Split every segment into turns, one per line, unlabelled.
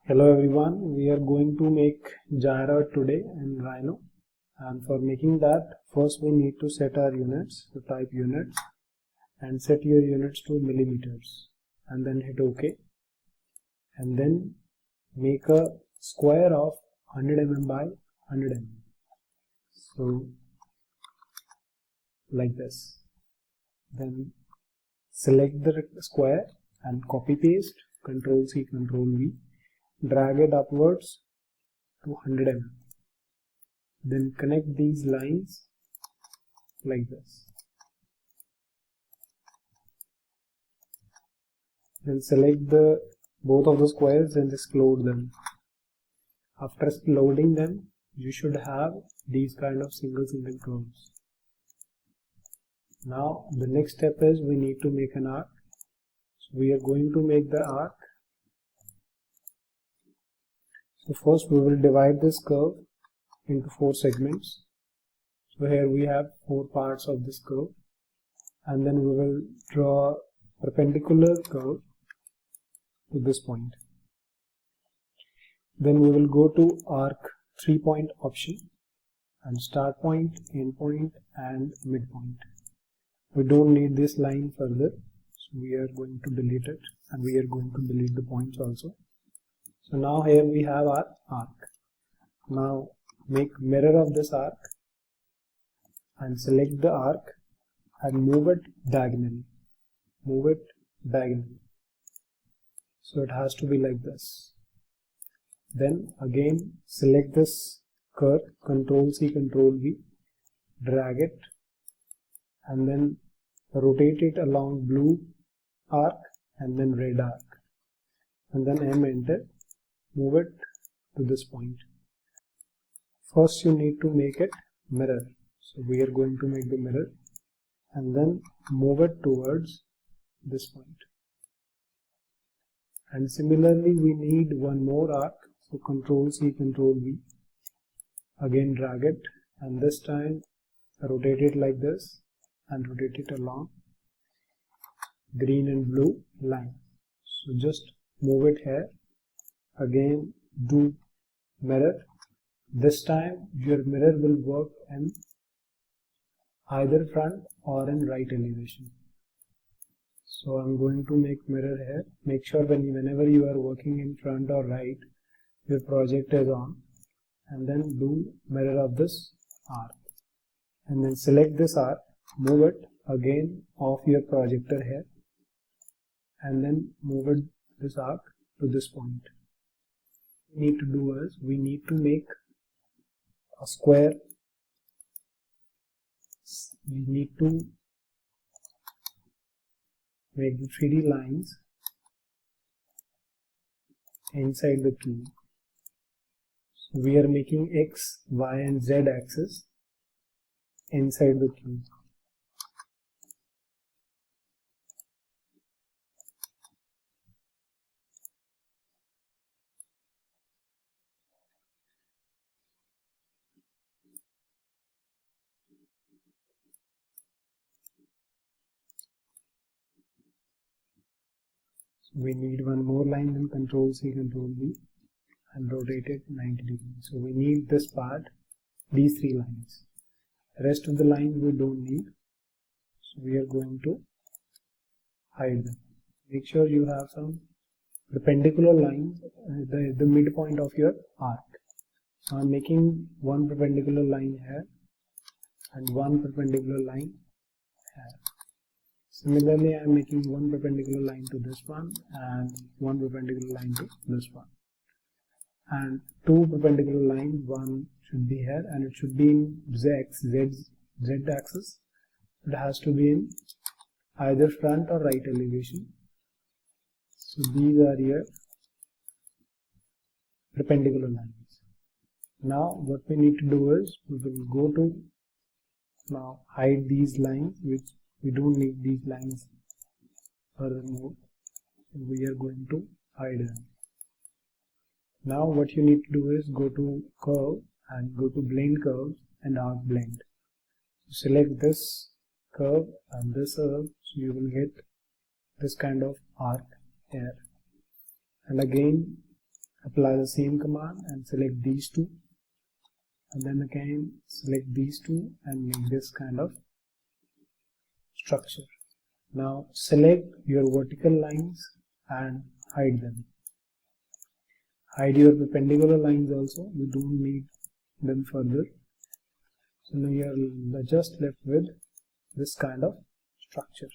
Hello everyone, we are going to make gyroid today in Rhino, and for making that first we need to set our units. So type units and set your units to millimeters and then hit OK, and then make a square of 100 mm by 100 mm. So like this. Then select the square and copy paste, Ctrl C, Ctrl V. Drag it upwards to 100 mm. Then connect these lines like this. Then select both of the squares and just load them. After loading them, you should have these kind of single curves. Now the next step is we need to make an arc. So we are going to make the arc. So first we will divide this curve into 4 segments. So here we have 4 parts of this curve, and then we will draw a perpendicular curve to this point. Then we will go to arc 3-point option and start point, end point and midpoint. We don't need this line further, so we are going to delete it, and we are going to delete the points also. So now here we have our arc. Now make mirror of this arc and select the arc and move it diagonally. Move it diagonally. So it has to be like this. Then again select this curve, Ctrl C, Ctrl V, drag it and then rotate it along blue arc and then red arc, and then enter. Move it to this point. First you need to make it mirror. So we are going to make the mirror and then move it towards this point. And similarly we need one more arc. So Ctrl C, Ctrl V. Again drag it and this time rotate it like this and rotate it along green and blue line. So just move it here. Again do mirror. This time your mirror will work in either front or in right elevation. So I'm going to make mirror here. Make sure whenever you are working in front or right, your projector is on, and then do mirror of this arc. And then select this arc, move it again off your projector here, and then move it this arc to this point. What we need to do is we need to make a square. We need to make the 3D lines inside the cube. So we are making X, Y and Z axis inside the cube. We need one more line, then Ctrl C, Ctrl V and rotate it 90 degrees. So we need this part, these 3 lines. The rest of the lines we don't need. So we are going to hide them. Make sure you have some perpendicular lines at the midpoint of your arc. So I'm making one perpendicular line here and one perpendicular line here. Similarly, I am making one perpendicular line to this one and one perpendicular line to this one. And 2 perpendicular lines, one should be here and it should be in Z axis. It has to be in either front or right elevation. So these are your perpendicular lines. Now what we need to do is we will go to now hide these lines, which we don't need these lines furthermore. We are going to hide them. Now what you need to do is go to curve and go to blend curves and arc blend. So select this curve and this curve, so you will get this kind of arc here. And again apply the same command and select these two, and then again select these two and make this kind of structure. Now select your vertical lines and hide them. Hide your perpendicular lines also, we don't need them further. So now you are just left with this kind of structure.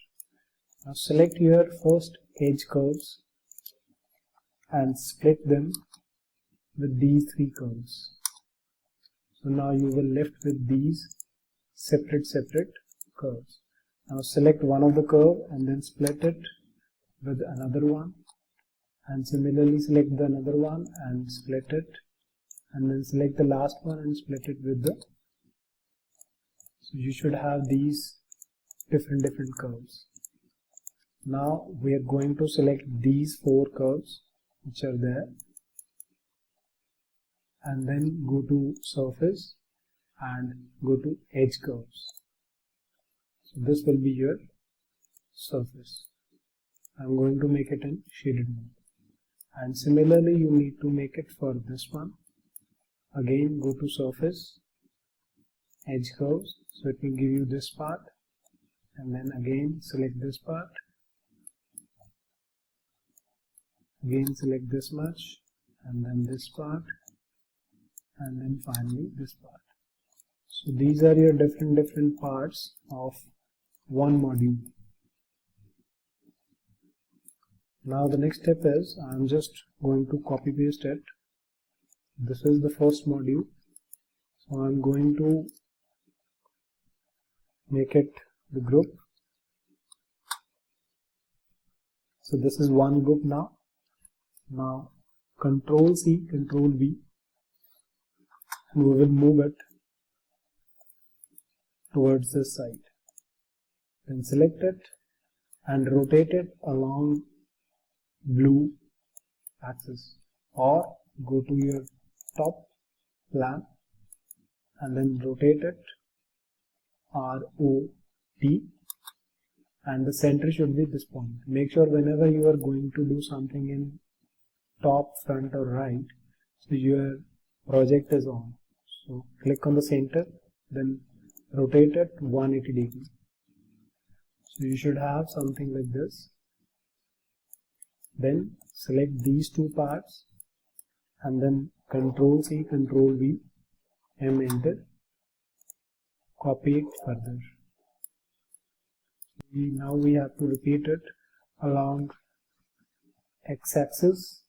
Now select your first edge curves and split them with these three curves. So now you will left with these separate curves. Now select one of the curve and then split it with another one, and similarly select the another one and split it, and then select the last one and split it with the. So you should have these different curves. Now we are going to select these four curves which are there, and then go to surface and go to edge curves. So this will be your surface. I'm going to make it in shaded mode, and similarly you need to make it for this one. Again go to surface, edge curves, so it will give you this part, and then again select this part, again select this much, and then this part, and then finally this part. So these are your different parts of one module. Now the next step is I'm just going to copy paste it. This is the first module, so I'm going to make it the group. So this is one group now. Now Control C, Control V, and we will move it towards this side. Then select it and rotate it along blue axis, or go to your top plan and then rotate it ROT, and the center should be this point. Make sure whenever you are going to do something in top, front or right, so your project is on. So click on the center, then rotate it 180 degrees. So you should have something like this. Then select these two parts and then Control C, Control V, M, enter, copy it further. Now we have to repeat it along x-axis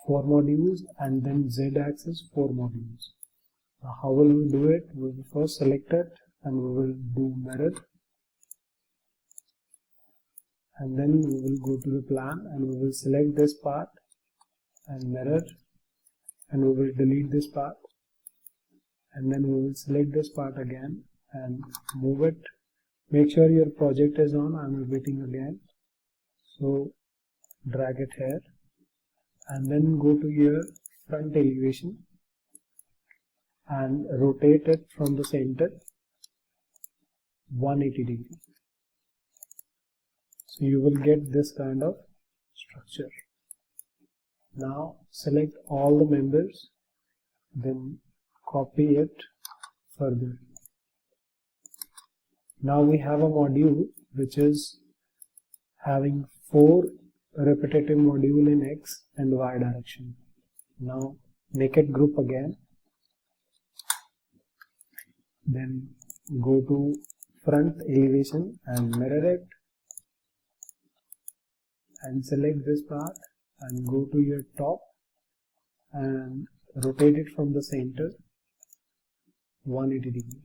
4 modules and then z-axis 4 modules. Now how will we do it? We will first select it and we will do mirror, and then we will go to the plan and we will select this part and mirror, and we will delete this part, and then we will select this part again and move it. Make sure your project is on. I am repeating again. So drag it here and then go to your front elevation and rotate it from the center 180 degrees. So you will get this kind of structure. Now select all the members, then copy it further. Now we have a module which is having 4 repetitive module in X and Y direction. Now make it group again, then go to front elevation and mirror it, and select this part and go to your top and rotate it from the center 180 degrees.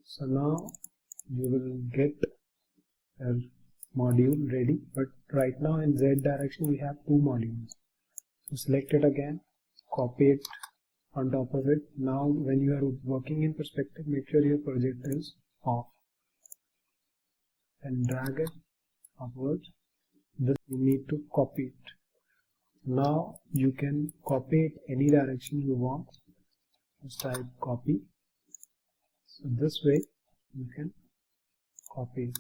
So now you will get a module ready, but right now in Z direction we have 2 modules. So select it again, copy it on top of it. Now when you are working in perspective, make sure your project is off and drag it upwards. This you need to copy it. Now you can copy it any direction you want. Just type copy. So this way you can copy it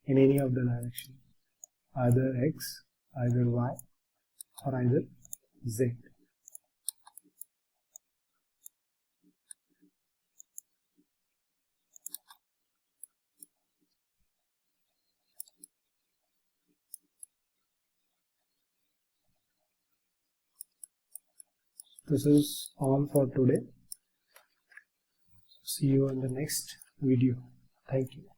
in any of the direction, either X, either Y, or either Z. This is all for today. See you in the next video. Thank you.